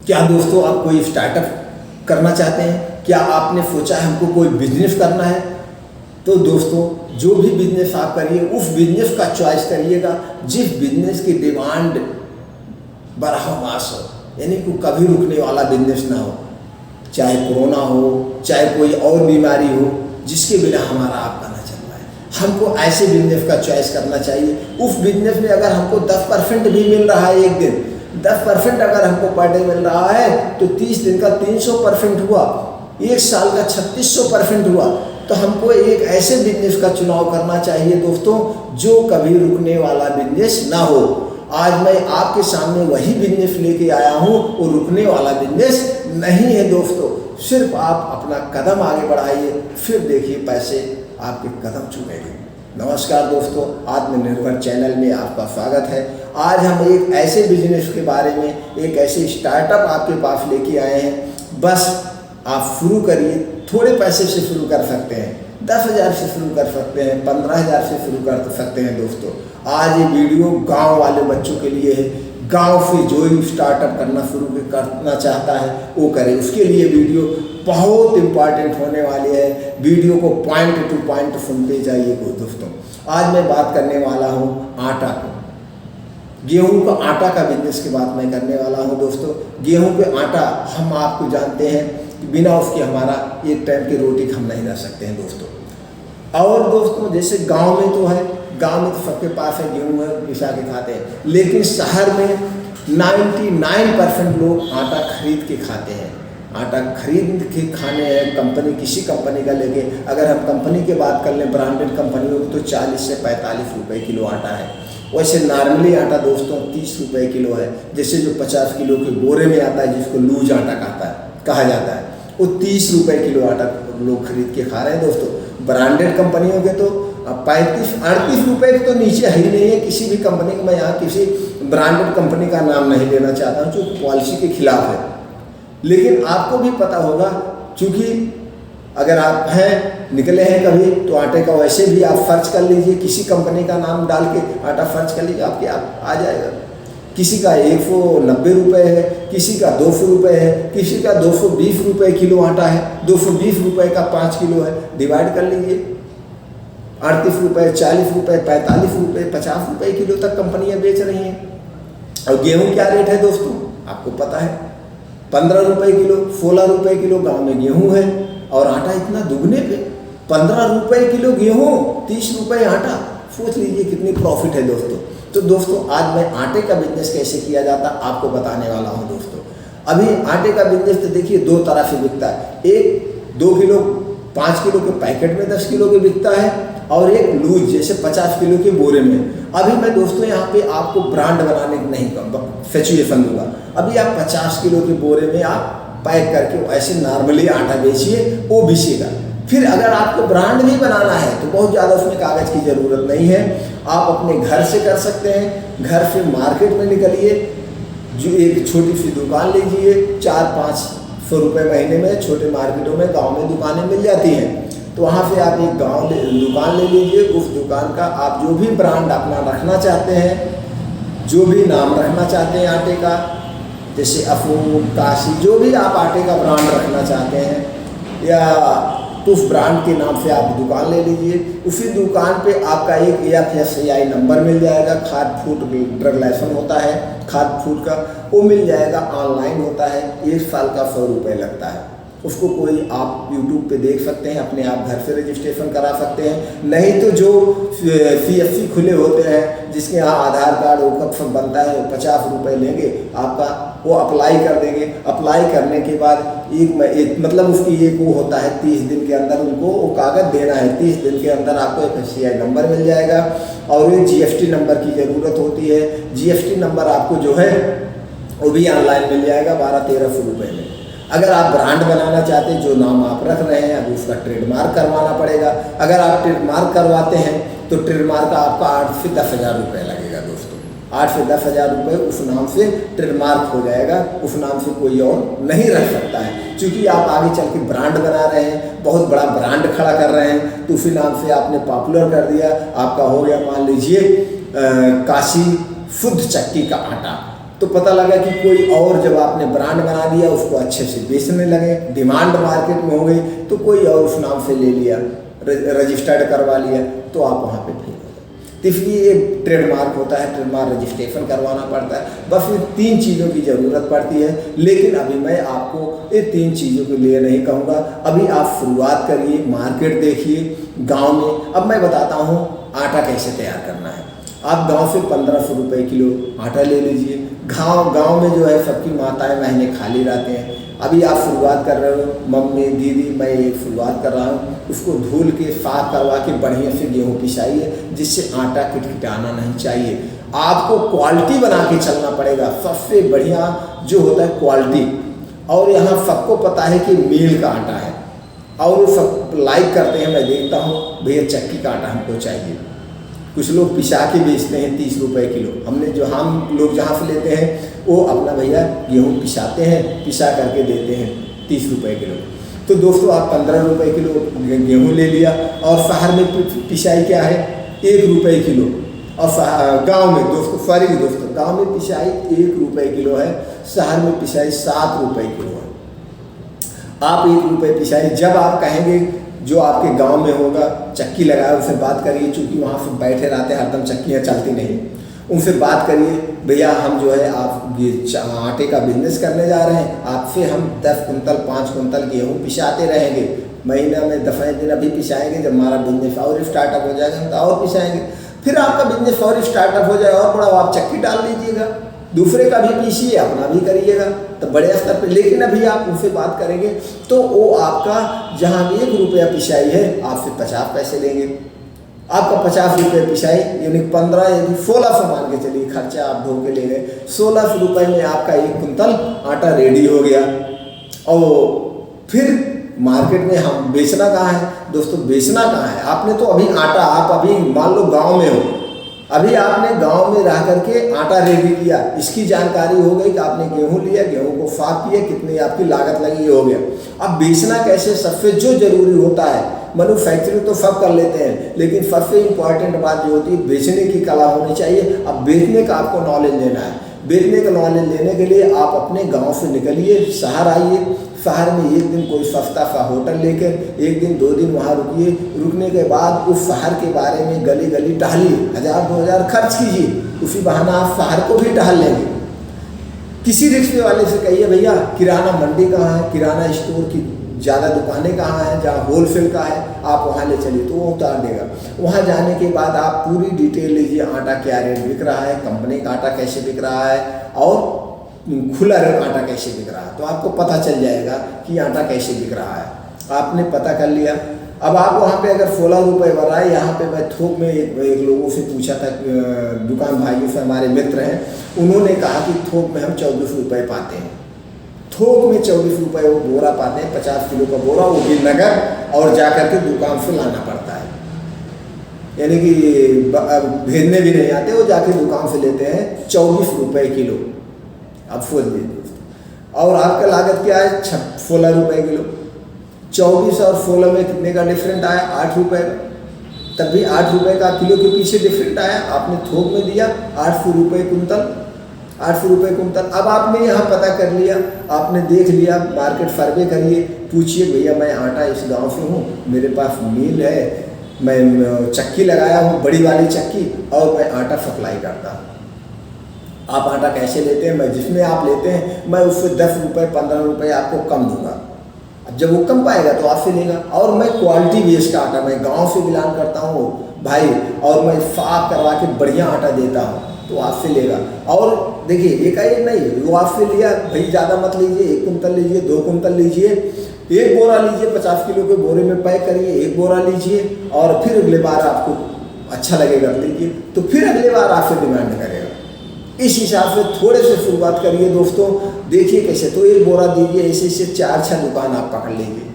क्या दोस्तों आप कोई स्टार्टअप करना चाहते हैं? क्या आपने सोचा है हमको कोई बिजनेस करना है? तो दोस्तों जो भी बिजनेस आप करिए उस बिजनेस का चॉइस करिएगा जिस बिजनेस की डिमांड बरह मास हो, यानी कि कभी रुकने वाला बिजनेस ना हो, चाहे कोरोना हो चाहे कोई और बीमारी हो जिसके बिना हमारा आपका ना चल रहा है। हमको ऐसे बिजनेस का चॉइस करना चाहिए। उस बिजनेस में अगर हमको 10% भी मिल रहा है, एक दिन 10% अगर हमको पर डे मिल रहा है तो 30 दिन का 300% हुआ, एक साल का 3600% हुआ। तो हमको एक ऐसे बिजनेस का चुनाव करना चाहिए दोस्तों जो कभी रुकने वाला बिजनेस ना हो। आज मैं आपके सामने वही बिजनेस लेके आया हूँ, वो रुकने वाला बिजनेस नहीं है दोस्तों। सिर्फ आप अपना कदम आगे बढ़ाइए, फिर देखिए पैसे आपके कदम चूमेंगे। नमस्कार दोस्तों, आत्मनिर्भर चैनल में आपका स्वागत है। आज हम एक ऐसे बिजनेस के बारे में, एक ऐसे स्टार्टअप आपके पास लेके आए हैं। बस आप शुरू करिए, थोड़े पैसे से शुरू कर सकते हैं, 10,000 से शुरू कर सकते हैं, 15,000 से शुरू कर सकते हैं दोस्तों। आज ये वीडियो गांव वाले बच्चों के लिए है। गांव से जो ही स्टार्टअप करना शुरू करना चाहता है वो करे, उसके लिए वीडियो बहुत इम्पॉर्टेंट होने वाली है। वीडियो को पॉइंट टू पॉइंट सुनते जाइए दोस्तों। आज मैं बात करने वाला हूँ आटा को, गेहूं का आटा का बिजनेस की बात मैं करने वाला हूं दोस्तों। गेहूं के आटा हम आपको जानते हैं कि बिना उसके हमारा एक टाइम की रोटी हम नहीं रह सकते हैं दोस्तों। और दोस्तों जैसे गांव में तो है, गांव में तो सबके पास है गेहूं है, पिसा के खाते हैं, लेकिन शहर में 99% लोग आटा खरीद के खाते हैं। आटा खरीद के खाने हैं, कंपनी किसी कंपनी का लेके, अगर हम कंपनी की बात कर लें ब्रांडेड कंपनियों की तो 40 से 45 रुपये किलो आटा है। वैसे नॉर्मली आटा दोस्तों 30 रुपये किलो है। जैसे जो 50 किलो के बोरे में आता है जिसको लूज आटा कहा जाता है, वो 30 रुपये किलो आटा लोग खरीद के खा रहे हैं दोस्तों। ब्रांडेड कंपनियों के तो 35-38 रुपये तो नीचे है ही नहीं है किसी भी कंपनी का। मैं यहाँ किसी ब्रांडेड कंपनी का नाम नहीं लेना चाहता हूँ जो पॉलिसी के खिलाफ है, लेकिन आपको भी पता होगा, क्योंकि अगर आप निकले हैं कभी तो आटे का वैसे भी आप सर्च कर लीजिए, किसी कंपनी का नाम डाल के आटा सर्च कर लीजिए, आपके आप आ जाएगा। किसी का 190 रुपये है, किसी का 200 रुपये है, किसी का 220 रुपये किलो आटा है, 220 रुपये का 5 किलो है। डिवाइड कर लीजिए, 38 रुपये, 40 रुपये, 45 रुपये, 50 रुपये किलो तक कंपनियाँ बेच रही हैं। और गेहूँ क्या रेट है दोस्तों आपको पता है, 15 रुपये किलो, 16 रुपये किलो गाँव में गेहूँ है। और आटा इतना दुगने पे 15 रुपये किलो गेहूँ, 30 रुपये आटा, सोच लीजिए कितनी प्रॉफिट है दोस्तों। तो दोस्तों आज मैं आटे का बिजनेस कैसे किया जाता आपको बताने वाला हूँ दोस्तों। अभी आटे का बिजनेस तो देखिए दो तरह से बिकता है, एक 2 किलो 5 किलो के पैकेट में 10 किलो के बिकता है, और एक लूज जैसे 50 किलो के बोरे में। अभी मैं दोस्तों यहाँ पे आपको ब्रांड बनाने की नहीं सिचुएशन दूंगा। अभी आप 50 किलो के बोरे में आप पैक करके ऐसे नॉर्मली आटा बेचिए, वो बिकेगा। फिर अगर आपको ब्रांड भी बनाना है तो बहुत ज़्यादा उसमें कागज़ की ज़रूरत नहीं है, आप अपने घर से कर सकते हैं। घर से मार्केट में निकलिए, जो एक छोटी सी दुकान लीजिए, 400-500 रुपये महीने में छोटे मार्केटों में गांव में दुकानें मिल जाती हैं, तो वहाँ से आप एक दुकान ले लीजिए। उस दुकान का आप जो भी ब्रांड अपना रखना चाहते हैं, जो भी नाम रखना चाहते हैं आटे का, जैसे अफूम, काशी, जो भी आप आटे का ब्रांड रखना चाहते हैं, या तो उस ब्रांड के नाम से आप दुकान ले लीजिए। उसी दुकान पे आपका एक FSSAI नंबर मिल जाएगा, खाद फूड ड्रग लाइसेंस होता है खाद फूड का, वो मिल जाएगा। ऑनलाइन होता है, 1 साल का 100 रुपये लगता है। उसको कोई आप YouTube पे देख सकते हैं, अपने आप घर से रजिस्ट्रेशन करा सकते हैं। नहीं तो जो CSC खुले होते हैं जिसके यहाँ आधार कार्ड वो सब बनता है, 50 रुपये लेंगे आपका, वो अप्लाई कर देंगे। अप्लाई करने के बाद एक मतलब उसकी एक वो होता है 30 दिन के अंदर उनको वो कागज़ देना है। 30 दिन के अंदर आपको FSSAI नंबर मिल जाएगा, और एक GST नंबर की ज़रूरत होती है। GST नंबर आपको जो है वो भी ऑनलाइन मिल जाएगा 1200-1300 रुपये में। अगर आप ब्रांड बनाना चाहते हैं, जो नाम आप रख रहे हैं, अभी उसका ट्रेडमार्क करवाना पड़ेगा। अगर आप ट्रेडमार्क करवाते हैं तो ट्रेडमार्क का आपका 8 से 10 हज़ार रुपये लगेगा दोस्तों। 8 से 10 हज़ार रुपये उस नाम से ट्रेडमार्क हो जाएगा, उस नाम से कोई और नहीं रख सकता है। क्योंकि आप आगे चल के ब्रांड बना रहे हैं, बहुत बड़ा ब्रांड खड़ा कर रहे हैं, तो उसी नाम से आपने पॉपुलर कर दिया। आपका हो गया मान लीजिए काशी शुद्ध चक्की का आटा, तो पता लगा कि कोई और, जब आपने ब्रांड बना दिया उसको अच्छे से बेचने लगे, डिमांड मार्केट में हो गई, तो कोई और उस नाम से ले लिया, रजिस्टर्ड करवा लिया, तो आप वहाँ पे फेल हो गए। तो इसलिए एक ट्रेडमार्क होता है, ट्रेडमार्क रजिस्ट्रेशन करवाना पड़ता है। बस ये 3 चीज़ों की ज़रूरत पड़ती है, लेकिन अभी मैं आपको ये 3 चीज़ों के लिए नहीं कहूँगा। अभी आप शुरुआत करिए, मार्केट देखिए गाँव में। अब मैं बताता हूँ आटा कैसे तैयार करना है। आप गांव से 1500 रुपये किलो आटा ले लीजिए। गांव में जो है सबकी माताएं महीने खाली रहते हैं। अभी आप शुरुआत कर रहे हो, मम्मी दीदी मैं एक शुरुआत कर रहा हूँ, उसको धुल के साफ करवा के बढ़िया से गेहूँ पिसाइए, जिससे आटा किटकिटाना नहीं चाहिए। आपको क्वालिटी बना के चलना पड़ेगा, सबसे बढ़िया जो होता है क्वालिटी। और यहाँ सबको पता है कि मील का आटा है, और वो सब लाइक करते हैं। मैं देखता हूँ भैया चक्की का आटा हमको चाहिए। कुछ लोग पिसा के बेचते हैं 30 रुपये किलो। हम लोग जहाँ से लेते हैं वो अपना भैया गेहूँ पिसाते हैं, पिसा करके देते हैं 30 रुपये किलो। तो दोस्तों आप 15 रुपये किलो गेहूँ ले लिया, और शहर में पिसाई क्या है 1 रुपये किलो, और गांव में दोस्तों गांव में पिसाई 1 रुपये किलो है, शहर में पिसाई 7 रुपये किलो है। आप 1 रुपये पिसाई, जब आप कहेंगे जो आपके गांव में होगा चक्की लगाए उनसे बात करिए, चूँकि वहाँ से बैठे रहते हैं हरदम, चक्कियाँ चलती नहीं, उनसे बात करिए भैया हम जो है आप ये आटे का बिजनेस करने जा रहे हैं, आपसे हम 10 कुंतल 5 कुंतल गेहूँ पिसाते रहेंगे, महीना में 10 दिन अभी पिसाएंगे, जब हमारा बिजनेस और स्टार्टअप हो जाएगा हम तो और पिसाएंगे, फिर आपका बिजनेस और स्टार्टअप हो जाए और बड़ा, आप चक्की डाल दीजिएगा, दूसरे का भी पीसिए अपना भी करिएगा, तो बड़े स्तर पे। लेकिन अभी आप उनसे बात करेंगे तो वो आपका जहाँ 1 रुपया पिसाई है आपसे 50 पैसे लेंगे। आपका 50 रुपये पिसाई यानी 15 यानी 1600 मान के चलिए, खर्चा आप धो के ले गए, 1600 रुपये में आपका 1 कुंतल आटा रेडी हो गया। और फिर मार्केट में हम बेचना कहाँ है दोस्तों, बेचना कहाँ है? आपने तो अभी आटा, आप अभी मान लो गाँव में हो, अभी आपने गांव में रह करके आटा रेडी किया, इसकी जानकारी हो गई कि आपने गेहूं लिया, गेहूं को साफ किया, कितनी आपकी लागत लगी, ये हो गया। अब बेचना कैसे, सबसे जो जरूरी होता है, मैन्युफैक्चरिंग तो सब कर लेते हैं, लेकिन सबसे इम्पॉर्टेंट बात जो होती है बेचने की कला होनी चाहिए। अब बेचने का आपको नॉलेज लेना है, बेचने का नॉलेज लेने के लिए आप अपने गाँव से निकलिए, शहर आइए, शहर में एक दिन कोई सस्ता सा होटल लेकर 1 दिन 2 दिन वहाँ रुकिए, रुकने के बाद उस शहर के बारे में गली गली टहलिए, 1000-2000 खर्च कीजिए, उसी बहाना आप शहर को भी टहल लेंगे। किसी रिक्शे वाले से कहिए भैया किराना मंडी कहाँ है, किराना स्टोर की ज़्यादा दुकानें कहाँ हैं जहाँ होलसेल का है, आप वहाँ ले चलिए, तो वो उतार देगा। वहाँ जाने के बाद आप पूरी डिटेल लीजिए, आटा क्या रेट बिक रहा है, कंपनी का आटा कैसे बिक रहा है, और खुला आटा कैसे बिक रहा है, तो आपको पता चल जाएगा कि आटा कैसे बिक रहा है। आपने पता कर लिया। अब आप वहाँ पे अगर 16 रुपये भर रहा है, यहाँ पे मैं थोक में एक लोगों से पूछा था, दुकान भाइयों से हमारे मित्र हैं, उन्होंने कहा कि थोक में हम 24 रुपये पाते हैं, थोक में 24 रुपये वो बोरा पाते हैं, 50 किलो का बोरा, वो भी नगद, और जा कर के दुकान से लाना पड़ता है, यानी कि भेजने भी नहीं आते, वो जाके दुकान से लेते हैं 24 रुपये किलो। अब सोच लीजिए, और आपका लागत क्या है 16 रुपये किलो, 24 और 16 में कितने का डिफरेंट आया, 8 रुपये का, तब भी 8 रुपये का किलो के पीछे डिफरेंट आया, आपने थोक में दिया 800 रुपये कुंतल, 800 रुपये कुंतल। अब आपने यहाँ पता कर लिया, आपने देख लिया, मार्केट सर्वे करिए, पूछिए भैया मैं आटा इस गांव से हूँ, मेरे पास मिल है, मैं चक्की लगाया हूँ, बड़ी वाली चक्की, और मैं आटा सप्लाई करता हूँ, आप आटा कैसे लेते हैं? मैं जिसमें आप लेते हैं मैं उससे 10 रुपये 15 रुपये आपको कम दूंगा। अब जब वो कम पाएगा तो आपसे लेगा। और मैं क्वालिटी बेस्ड का आटा, मैं गांव से बिलोंग करता हूँ भाई, और मैं साफ करवा के बढ़िया आटा देता हूँ, तो आपसे लेगा। और देखिए एक नहीं, वो आपसे लिया भाई, ज़्यादा मत लीजिए, 1 कुंतल लीजिए, 2 कुंतल लीजिए, 1 बोरा लीजिए, 50 किलो के बोरे में पैक करिए, 1 बोरा लीजिए, और फिर अगले बार आपको अच्छा लगेगा लीजिए, तो फिर अगले बार आपसे डिमांड करेगा। इस हिसाब से थोड़े से शुरुआत करिए दोस्तों, देखिए कैसे, तो 1 बोरा दीजिए, ऐसे 4-6 दुकान आप पकड़ लीजिए।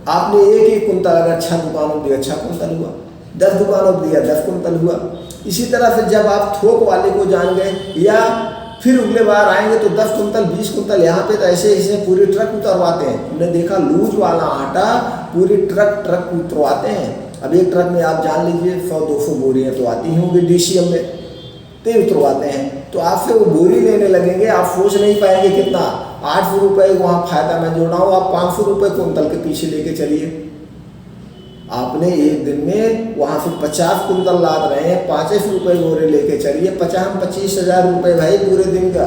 आपने 1-1 कुंतल अगर 6 दुकानों दिया 6 कुंतल हुआ, 10 दुकानों दिया 10 कुंतल हुआ। इसी तरह से जब आप थोक वाले को जान गए, या फिर अगले बार आएंगे तो 10 कुंतल 20 कुंतल, यहाँ पे तो ऐसे ऐसे पूरी ट्रक उतरवाते हैं। हमने देखा लूज वाला आटा पूरी ट्रक उतरवाते हैं। अब एक ट्रक में आप जान लीजिए 100-200 बोरियाँ तो आती होंगी DCM में, तो उतरवाते हैं। तो आपसे वो बोरी लेने लगेंगे, आप सोच नहीं पाएंगे कितना 800 रुपये वहाँ फायदा मैं जोड़ रहा हूँ, आप 500 रुपये कुंतल के पीछे लेके चलिए। आपने एक दिन में वहाँ से 50 कुंतल लाद रहे हैं, 500 रुपये बोरे लेके चलिए, 25,000 रुपये भाई पूरे दिन का।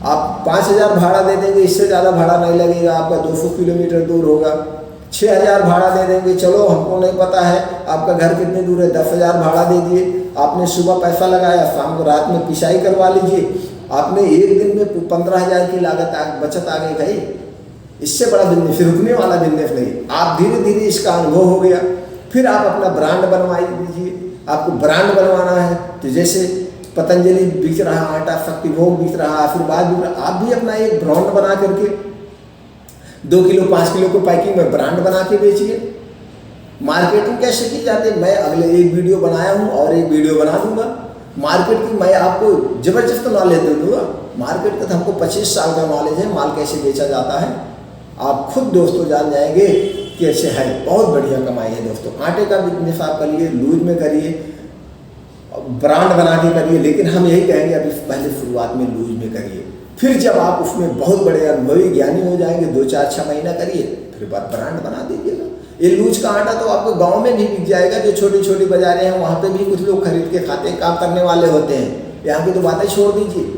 आप 5,000 भाड़ा दे देंगे, इससे ज़्यादा भाड़ा नहीं लगेगा आपका, 200 किलोमीटर दूर होगा। 6,000 भाड़ा दे देंगे, चलो हमको नहीं पता है आपका घर कितनी दूर है, 10,000 भाड़ा दे दिए। आपने सुबह पैसा लगाया, शाम को रात में पिसाई करवा लीजिए, आपने एक दिन में 15,000 की लागत बचत आ गई भाई। इससे बड़ा बिजनेस, रुकने वाला बिजनेस नहीं। आप धीरे धीरे इसका अनुभव हो गया, फिर आप अपना ब्रांड बनवाई दीजिए। आपको ब्रांड बनवाना है तो जैसे पतंजलि बिक रहा आटा, शक्तिभोग बिक रहा, आशीर्वाद बिक रहा, आप भी अपना एक ब्रांड बना करके 2 किलो 5 किलो को पैकिंग में ब्रांड बना के बेचिए। मार्केटिंग कैसे की जाती है, मैं अगले एक वीडियो बनाया हूँ और एक वीडियो बना दूंगा। मार्केट की मैं आपको जबरदस्त नॉलेज दे दूंगा। मार्केट का तो हमको 25 साल का नॉलेज है, माल कैसे बेचा जाता है आप खुद दोस्तों जान जाएंगे कैसे है। बहुत बढ़िया कमाई है दोस्तों। आटे का बिजनेस आप करिए, लूज में करिए, ब्रांड बना के करिए, लेकिन हम यही कहेंगे अभी पहले शुरुआत में लूज में करिए, फिर जब आप उसमें बहुत बड़े अनुभवी ज्ञानी हो जाएंगे 2-4-6 महीना करिए, फिर बात ब्रांड बना दीजिएगा। ये लूज का आटा तो आपको गांव में भी बिक जाएगा, जो छोटी छोटी बाजारें हैं वहाँ पे भी कुछ लोग खरीद के खाते हैं, काम करने वाले होते हैं। यहाँ की तो बातें छोड़ दीजिए,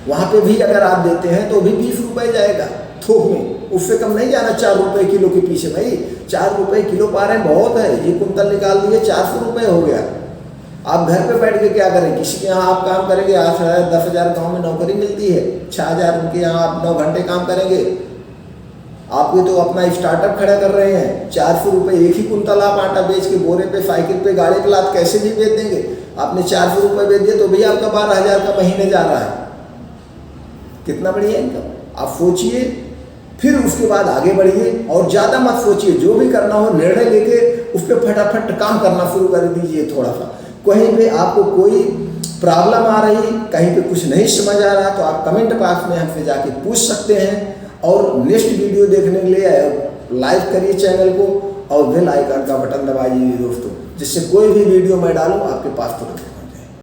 वहाँ पे भी अगर आप देते हैं तो भी 20 रुपये जाएगा थोक में, उससे कम नहीं जाना 4 रुपये किलो के पीछे। भाई 4 रुपये किलो पा रहे हैं, बहुत है। ये कुंतल निकाल दिए 400 रुपये हो गया। आप घर पे बैठ के क्या करें, किसी के यहाँ आप काम करेंगे 8,000 10,000 गाँव में नौकरी मिलती है, 6,000 उनके यहाँ आप 9 घंटे काम करेंगे। आपके तो अपना स्टार्टअप खड़ा कर रहे हैं, 400 रुपये एक ही कुंतल आप आटा बेच के बोरे पे, साइकिल पे, गाड़ी पे लाद कैसे भी बेच देंगे। आपने 400 रुपये बेच दिए तो भी आपका 12,000 का महीने जा रहा है। कितना बढ़िया इनकम। आप सोचिए, फिर उसके बाद आगे बढ़िए और ज़्यादा मत सोचिए, जो भी करना हो निर्णय लेके उस पर फटाफट काम करना शुरू कर दीजिए। थोड़ा सा कहीं पे आपको कोई प्रॉब्लम आ रही, कहीं पे कुछ नहीं समझ आ रहा तो आप कमेंट बॉक्स में हमसे जाके पूछ सकते हैं। और नेक्स्ट वीडियो देखने के लिए लाइक करिए चैनल को और बेल आइकन का बटन दबाइए दोस्तों, जिससे कोई भी वीडियो मैं डालूँ आपके पास तुरंत